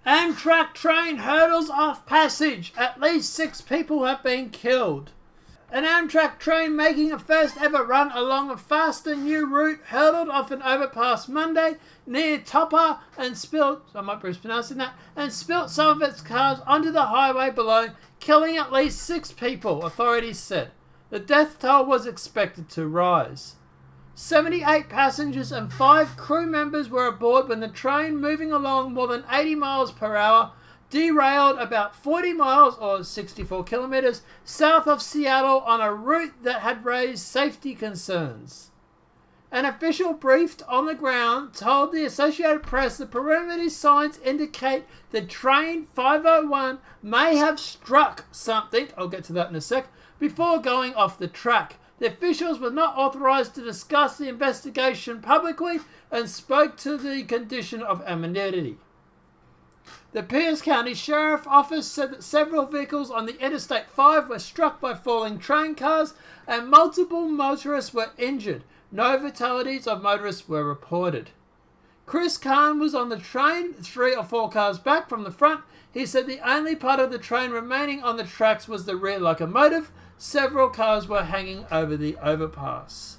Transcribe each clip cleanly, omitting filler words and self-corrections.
Amtrak train hurdles off passage. At least 6 people have been killed. An Amtrak train making a first ever run along a faster new route hurtled off an overpass Monday near Topper and spilt some of its cars onto the highway below, killing at least 6 people, authorities said. The death toll was expected to rise. 78 passengers and 5 crew members were aboard when the train, moving along more than 80 miles per hour, derailed about 40 miles or 64 kilometers south of Seattle on a route that had raised safety concerns. An official briefed on the ground told the Associated Press the perimeter signs indicate the train 501 may have struck something, I'll get to that in a sec, before going off the track. The officials were not authorized to discuss the investigation publicly and spoke to the condition of amenity. The Pierce County Sheriff's Office said that several vehicles on the Interstate 5 were struck by falling train cars and multiple motorists were injured. No fatalities of motorists were reported. Chris Kahn was on the train 3 or 4 cars back from the front. He said the only part of the train remaining on the tracks was the rear locomotive. Several cars were hanging over the overpass.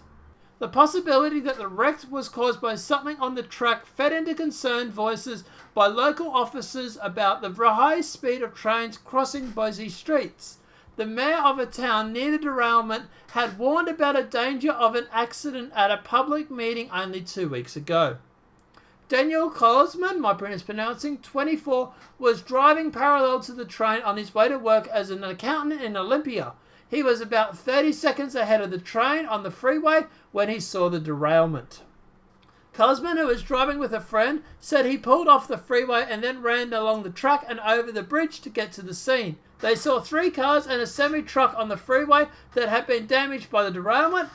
The possibility that the wreck was caused by something on the track fed into concerned voices by local officers about the high speed of trains crossing busy streets. The mayor of a town near the derailment had warned about a danger of an accident at a public meeting only 2 weeks ago. Daniel Kolsman, 24, was driving parallel to the train on his way to work as an accountant in Olympia. He was about 30 seconds ahead of the train on the freeway when he saw the derailment. Kolsman, who was driving with a friend, said he pulled off the freeway and then ran along the track and over the bridge to get to the scene. They saw 3 cars and a semi-truck on the freeway that had been damaged by the derailment.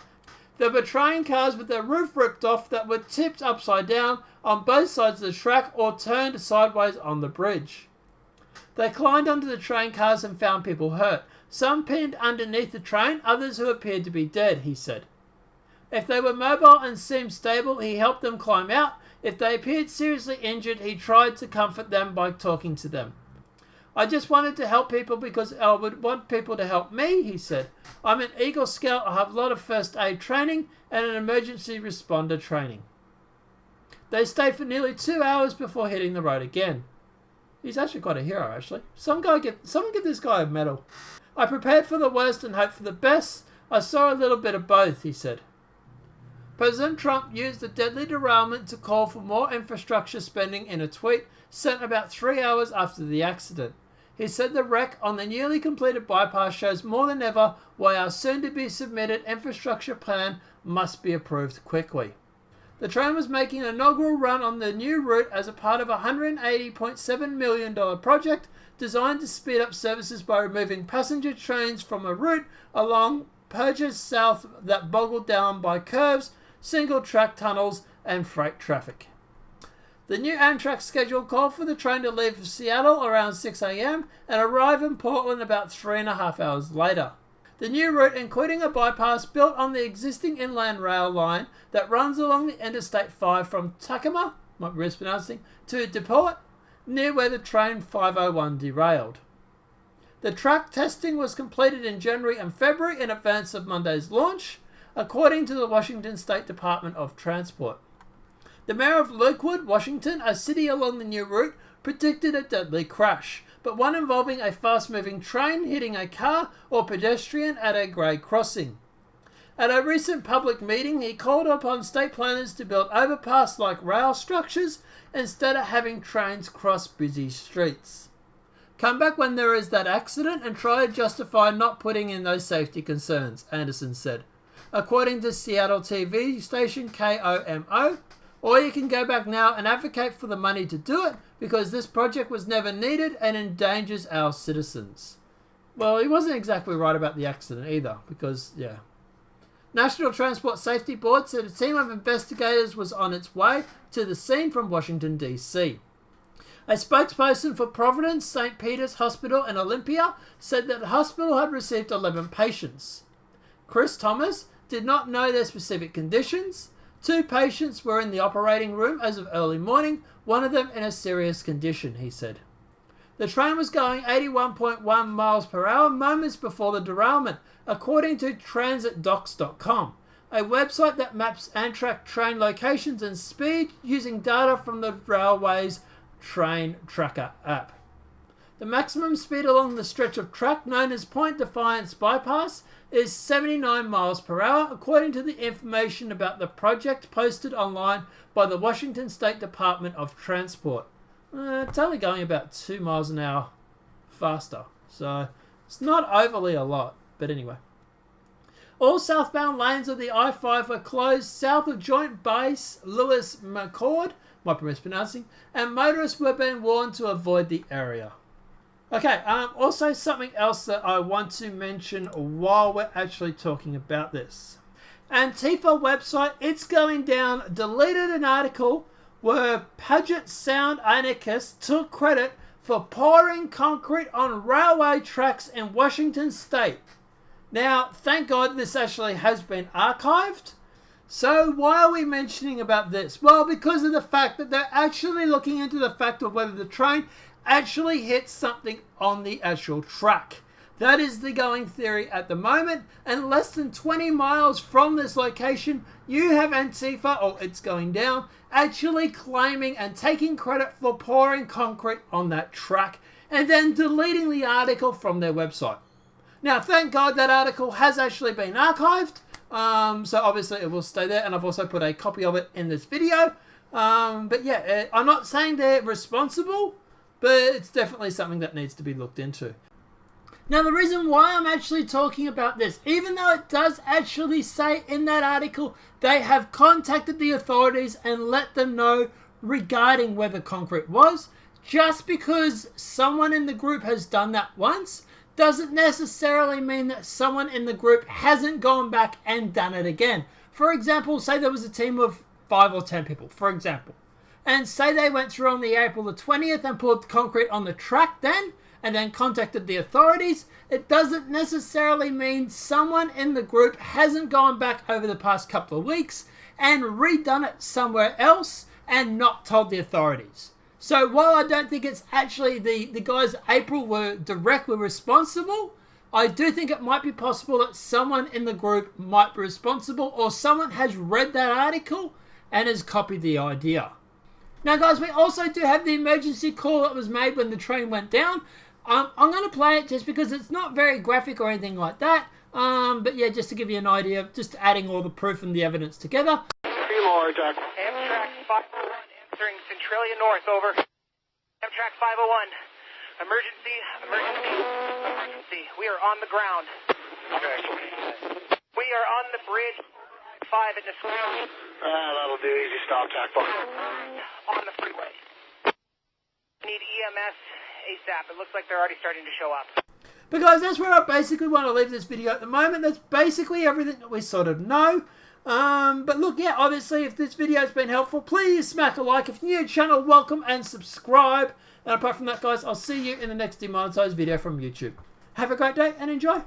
There were train cars with their roof ripped off that were tipped upside down on both sides of the track or turned sideways on the bridge. They climbed onto the train cars and found people hurt. Some pinned underneath the train, others who appeared to be dead, he said. If they were mobile and seemed stable, he helped them climb out. If they appeared seriously injured, he tried to comfort them by talking to them. I just wanted to help people because I would want people to help me, he said. I'm an Eagle Scout, I have a lot of first aid training and an emergency responder training. They stayed for nearly 2 hours before hitting the road again. He's actually quite a hero, actually. Someone give this guy a medal. I prepared for the worst and hoped for the best. I saw a little bit of both, he said. President Trump used the deadly derailment to call for more infrastructure spending in a tweet sent about 3 hours after the accident. He said the wreck on the newly completed bypass shows more than ever why our soon-to-be submitted infrastructure plan must be approved quickly. The train was making an inaugural run on the new route as a part of a $180.7 million project designed to speed up services by removing passenger trains from a route along Purchase South that boggled down by curves, single-track tunnels, and freight traffic. The new Amtrak schedule called for the train to leave Seattle around 6 a.m. and arrive in Portland about 3.5 hours later. The new route, including a bypass built on the existing inland rail line that runs along the Interstate 5 from Tacoma, to DePort, near where the train 501 derailed. The track testing was completed in January and February in advance of Monday's launch, according to the Washington State Department of Transport. The mayor of Lakewood, Washington, a city along the new route, predicted a deadly crash, but one involving a fast-moving train hitting a car or pedestrian at a grade crossing. At a recent public meeting, he called upon state planners to build overpass-like rail structures instead of having trains cross busy streets. Come back when there is that accident and try to justify not putting in those safety concerns, Anderson said, according to Seattle TV station KOMO. Or you can go back now and advocate for the money to do it because this project was never needed and endangers our citizens. Well, he wasn't exactly right about the accident either because, yeah. National Transport Safety Board said a team of investigators was on its way to the scene from Washington, D.C. A spokesperson for Providence St. Peter's Hospital in Olympia said that the hospital had received 11 patients. Chris Thomas did not know their specific conditions. 2 patients were in the operating room as of early morning, one of them in a serious condition, he said. The train was going 81.1 miles per hour moments before the derailment, according to transitdocs.com, a website that maps Amtrak train locations and speed using data from the railway's train tracker app. The maximum speed along the stretch of track known as Point Defiance Bypass is 79 miles per hour, according to the information about the project posted online by the Washington State Department of Transport. It's only going about 2 miles an hour faster, so it's not overly a lot, but anyway. All southbound lanes of the I-5 were closed south of Joint Base Lewis McCord, might be mispronouncing, and motorists were being warned to avoid the area. Okay, also something else that I want to mention while we're actually talking about this. Antifa website, It's Going Down, deleted an article where Puget Sound anarchists took credit for pouring concrete on railway tracks in Washington State. Now, thank God this actually has been archived. So why are we mentioning about this? Well, because of the fact that they're actually looking into the fact of whether the train actually hit something on the actual track. That is the going theory at the moment, and less than 20 miles from this location, you have Antifa, or It's Going Down, actually claiming and taking credit for pouring concrete on that track, and then deleting the article from their website. Now, thank God that article has actually been archived, so obviously it will stay there, and I've also put a copy of it in this video. But yeah, I'm not saying they're responsible, but it's definitely something that needs to be looked into. Now, the reason why I'm actually talking about this, even though it does actually say in that article they have contacted the authorities and let them know regarding where the concrete was, just because someone in the group has done that once doesn't necessarily mean that someone in the group hasn't gone back and done it again. For example, say there was a team of 5 or 10 people, for example. And say they went through on the April the 20th and poured concrete on the track then, and then contacted the authorities, it doesn't necessarily mean someone in the group hasn't gone back over the past couple of weeks and redone it somewhere else and not told the authorities. So while I don't think it's actually the guys April were directly responsible, I do think it might be possible that someone in the group might be responsible, or someone has read that article and has copied the idea. Now guys, we also do have the emergency call that was made when the train went down. I'm going to play it just because it's not very graphic or anything like that. But yeah, just to give you an idea, just adding all the proof and the evidence together. Amtrak 501 entering Centralia North, over. Amtrak 501. Emergency. We are on the ground. We are on the bridge 5 in the square. That'll do. Easy stop, tack bar. On the freeway. Need EMS ASAP. It looks like they're already starting to show up. But guys, that's where I basically want to leave this video at the moment. That's basically everything that we sort of know. But look, yeah, obviously, if this video has been helpful, please smack a like. If you're new to the channel, welcome and subscribe. And apart from that, guys, I'll see you in the next demonetized video from YouTube. Have a great day and enjoy.